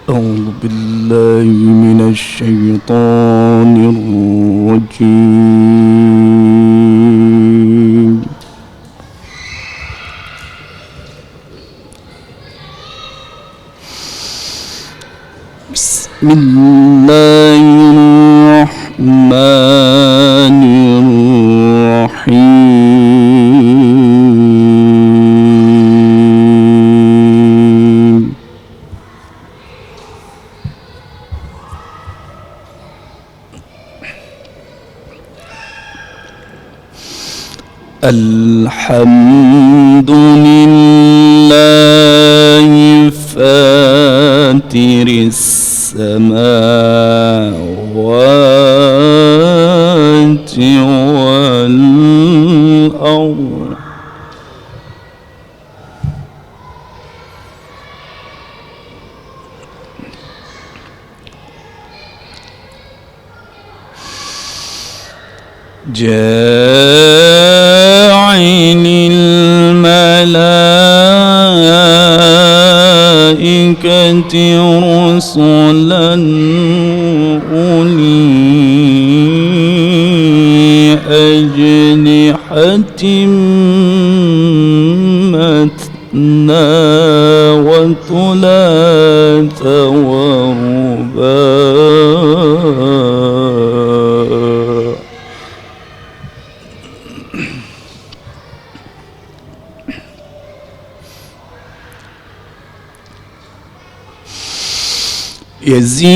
أعوذ بالله من الشيطان الرجيم. بسم الله الرحمن الرحيم. الحمد لله فاتر السماوات والأرض جاعل الملائكة رسلا أولي أجنحة مثنى وثلاث ورباع يزيد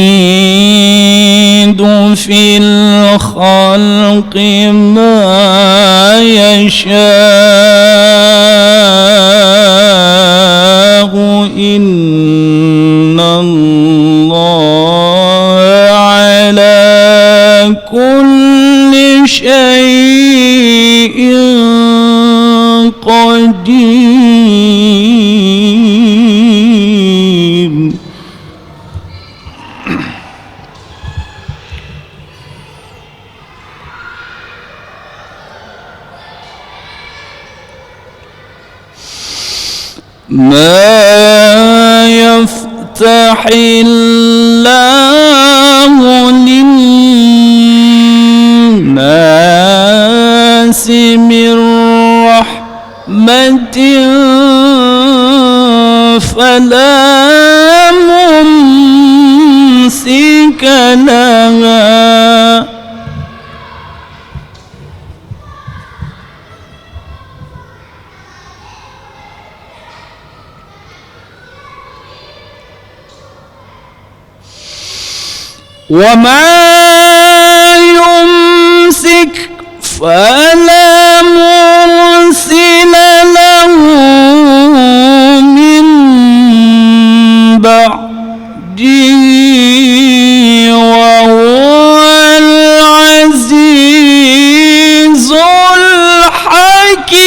في الخلق ما يشاء إن الله على كل شيء قدير. ما يفتح الله للناس من رحمة فلا ممسك لها وما يمسك فلا مرسل له من بعده وهو العزيز الحكيم.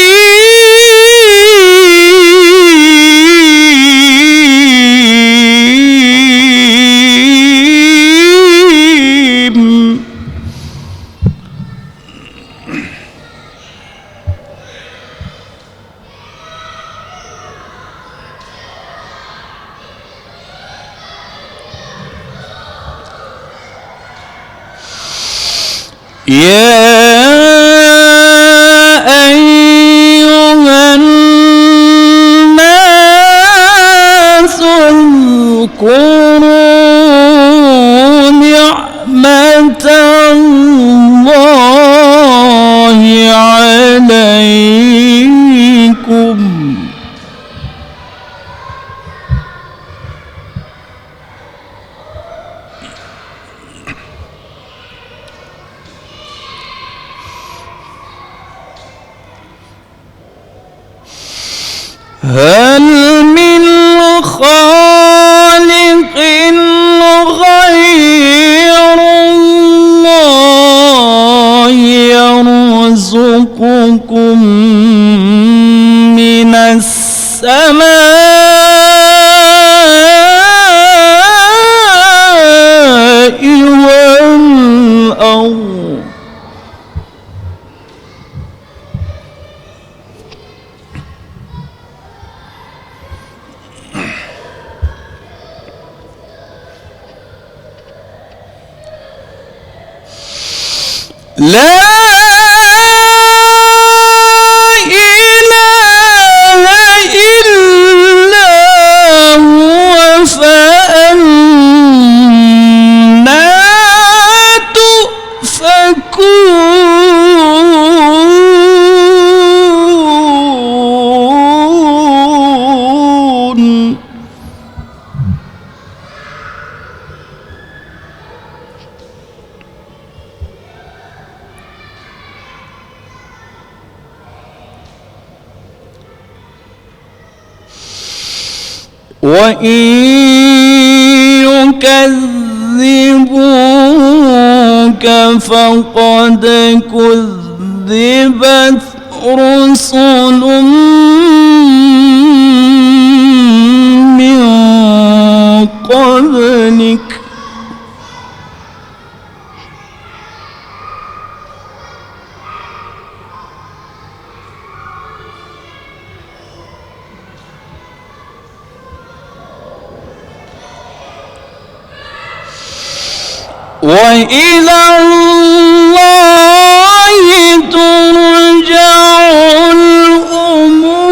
يا أيها الناس اذكروا نعمة الله عليكم هل من خالق غير الله يرزقكم من السماء والأرض لا إله إلا هو فأنا تؤفكون وإن يكذبوك فقد كذبت رسل من قبلك وإلى الله ترجع الأمور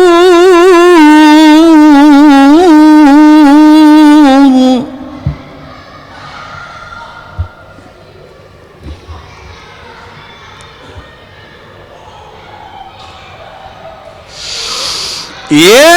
يا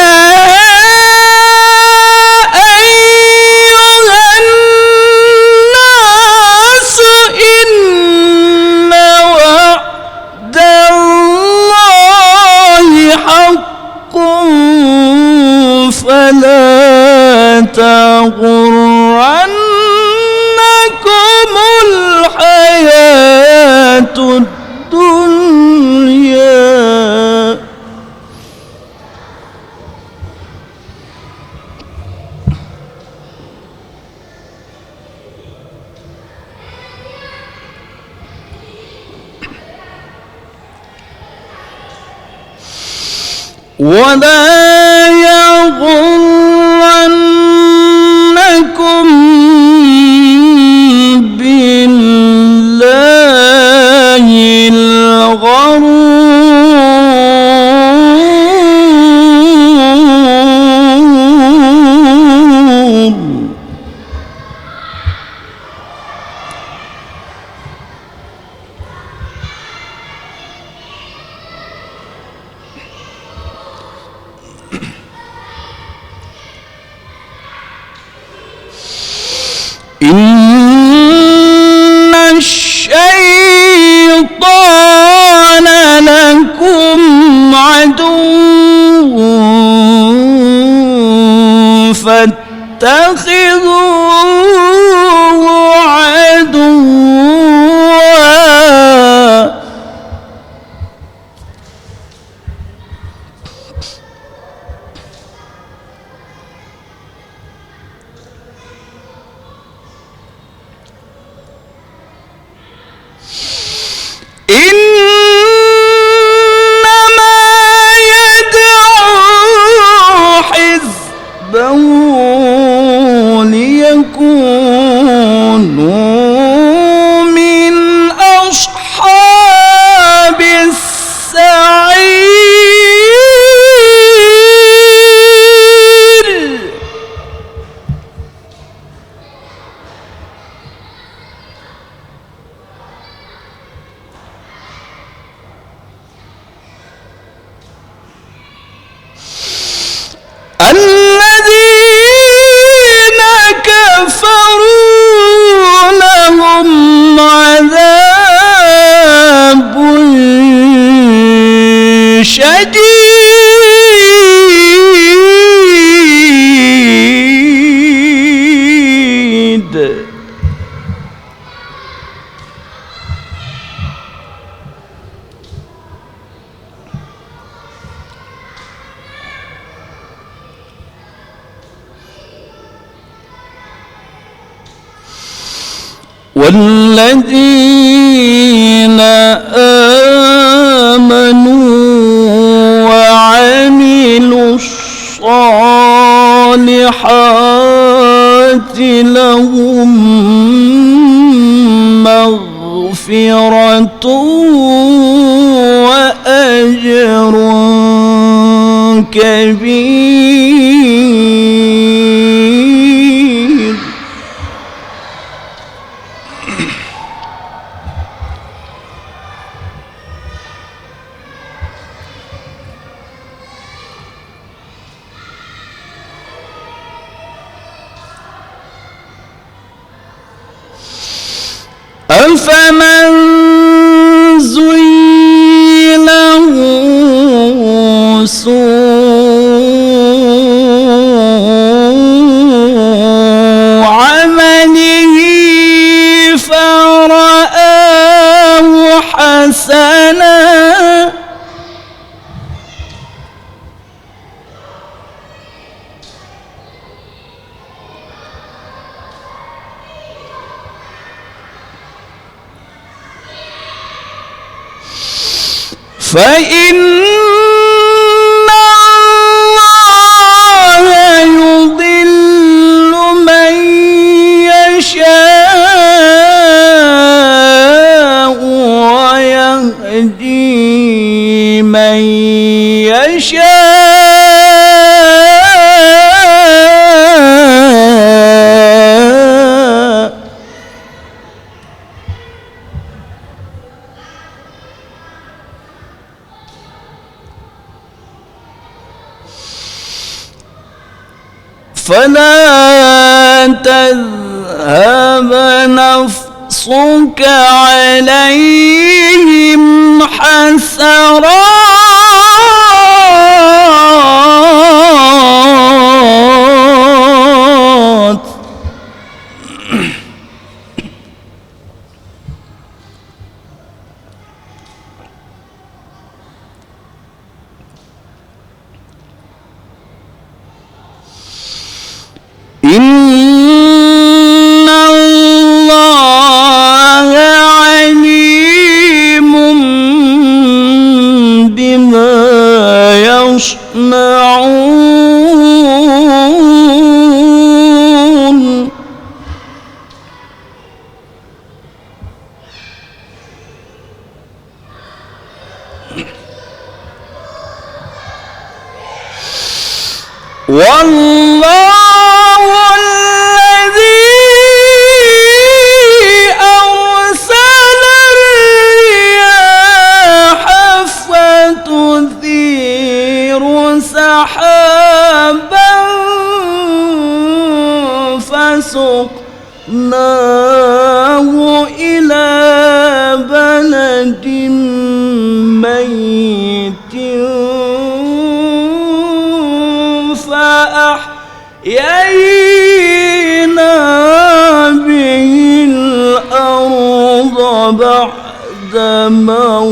فلا تغرنكم الحياة الدنيا ولا يغرنكم بالله الغرور إن الشيطان لكم عدو فاتخذوه عدوا إنما يدعو حزبه ليكونوا من أصحاب السعير الذين كفروا لهم عذاب شديد والذين آمنوا وعملوا الصالحات لهم مغفرة مغفرة وأجر كبير. أفمن زين له سوء عمله فرآه حسنا فإن الله يضل من يشاء ويهدي من يشاء فلا تذهب نفسك عليهم حسرات إن الله عليم بما يصنعون والله الذي أرسل الرياح فتثير سحابا فسقناه إلى بلد ميت فأحيينا به الأرض بعد موتها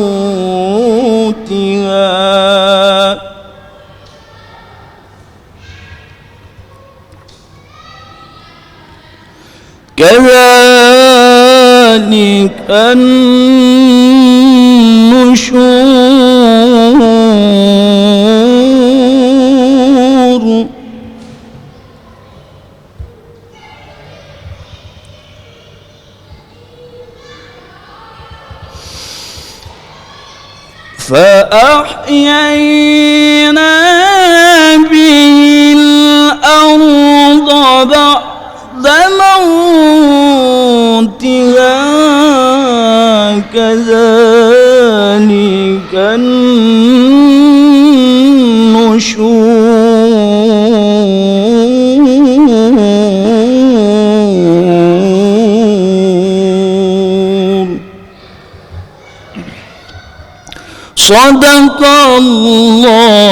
كذلك النشور فأحيينا به الأرض بعد موتها كذلك النشور. صدق الله